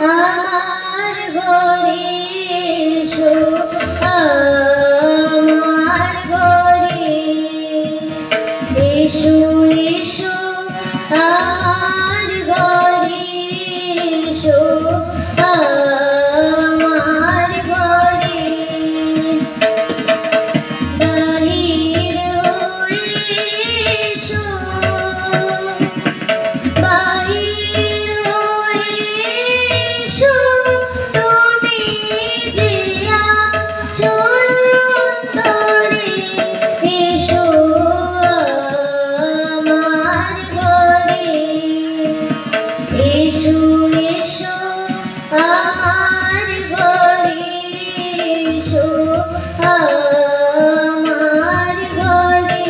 আমার ঘরে এসো, আমার ঘরে এসো, এসো আমার ঘরে এসো, আমার ঘরে বাহির হয়ে এসো, বাহির হয়ে এসো, তুমি যে আছো অন্তরে, এসো আমার ঘরে, এসো, এসো আমার ঘরে, এসো আমার ঘরে।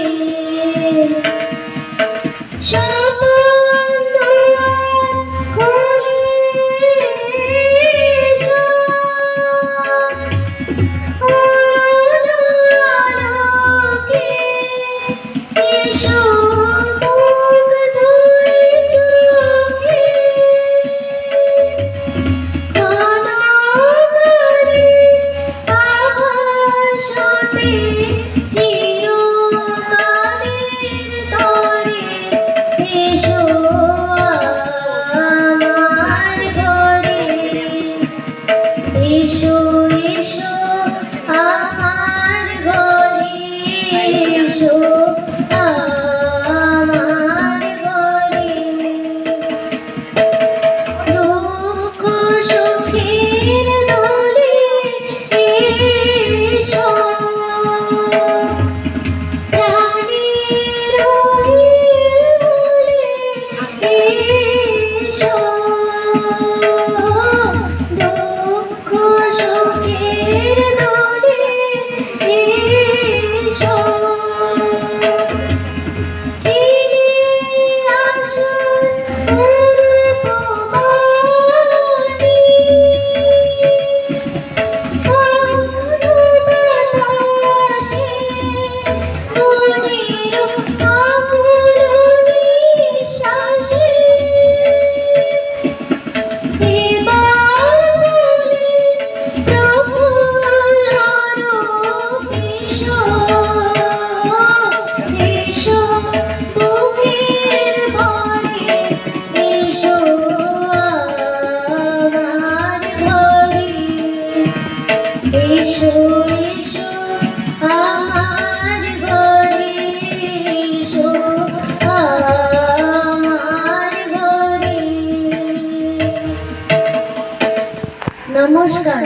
সব দুয়ার খুলে এসো, আলোকে এসো, মুখ ধুয়ে চোখে ক্ষণকারে আভাসতে চিরকালের তরে, এসো আমার ঘরে, এসো, এসো আমার ঘরে, এসো আমার ঘরে। দুঃখ সুখের দোলে এসো, প্রাণের হিলোলে এসো, দুঃখ সুখের দোলে এসো, চিরে আসুন রূপবাণী, বাতাসে মনের আকুল নিঃশ্বাসে, এবার বলে প্রফুল্ল রূপ এসো, এসো বুকের ভরে, এসো আমার ঘরে, এসো, এসো আমার ঘরে, এসো আমার ঘরে। নমস্কার।